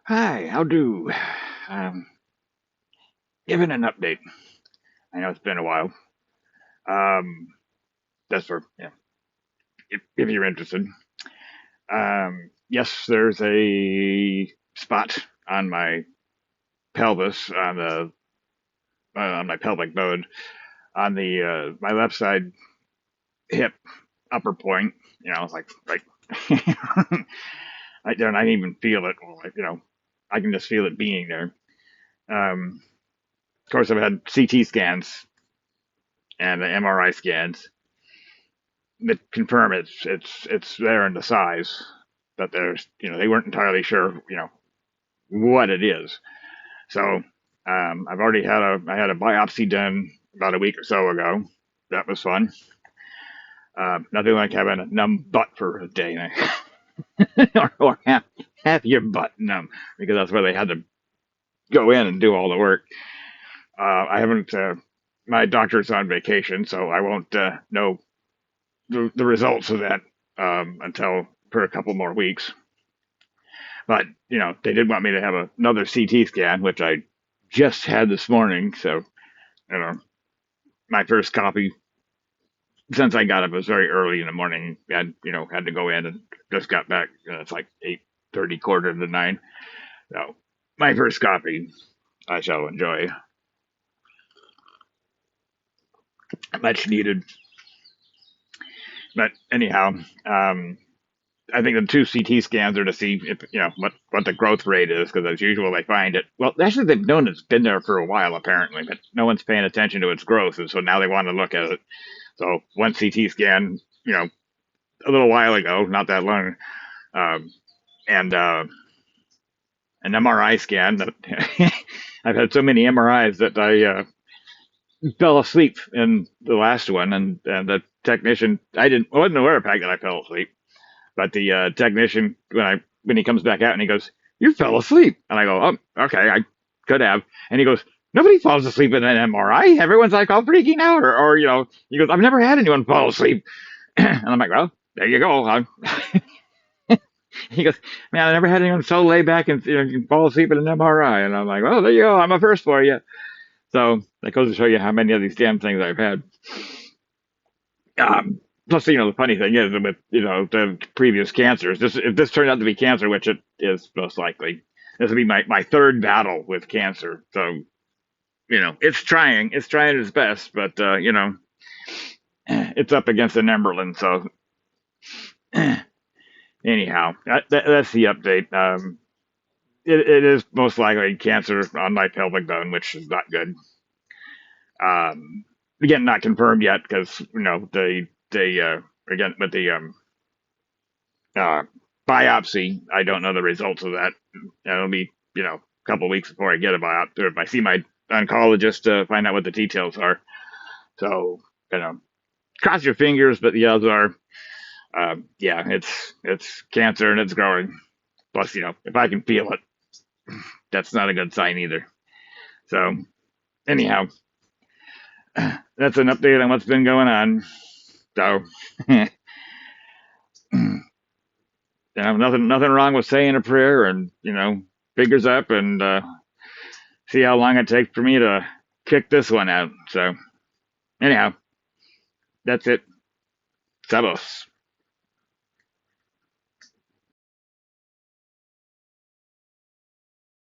Hi, how do? Um, Giving an update. I know it's been a while. Um, that's for yeah, if you're interested. Yes, there's a spot on my pelvis on my pelvic bone on the my left side hip upper point. It's like I don't I even feel it. I can just feel it being there. Of course, I've had CT scans and MRI scans that confirm it's there in the size, but there's they weren't entirely sure what it is. So I've already had I had a biopsy done about a week or so ago. That was fun. Nothing like having a numb butt for a day, or half your butt numb because that's where they had to go in and do all the work. I haven't. My doctor's on vacation, so I won't know the results of that until for a couple more weeks. But they did want me to have another CT scan, which I just had this morning. So you know, my first copy since I got up, it was very early in the morning. Had to go in and just got back. It's like 8:30, quarter to 9. So my first copy, I shall enjoy. Much needed. But anyhow, I think the two CT scans are to see if what the growth rate is, because as usual they find it. Well, actually they've known it's been there for a while apparently, but no one's paying attention to its growth, and so now they want to look at it. So one CT scan, a little while ago, not that long, um, and an MRI scan. That I've had so many MRIs that I fell asleep in the last one, and the technician I wasn't aware of the fact that I fell asleep. But the technician, when he comes back out and he goes, "You fell asleep," and I go, "Oh, okay, I could have." And he goes, "Nobody falls asleep in an MRI. Everyone's like all freaking out, or He goes, "I've never had anyone fall asleep," and I'm like, "Well, there you go." He goes, "Man, I never had anyone so lay back and fall asleep in an MRI," and I'm like, "Well, there you go. I'm a first for you." So that goes to show you how many of these damn things I've had. Plus, the funny thing is with the previous cancers. If this turned out to be cancer, which it is most likely, this would be my third battle with cancer. So it's trying its best, but it's up against an Emberlin. So anyhow, that's the update. It is most likely cancer on my pelvic bone, which is not good. Um, Again, not confirmed yet because they again with the uh, biopsy. I don't know the results of that. It'll be a couple of weeks before I get a biopsy, or if I see my oncologist to find out what the details are. So cross your fingers, but the odds are, yeah, it's cancer and it's growing. Plus, if I can feel it, that's not a good sign either. So anyhow, that's an update on what's been going on. So nothing wrong with saying a prayer and fingers up and see how long it takes for me to kick this one out. So anyhow, that's it. Sabos.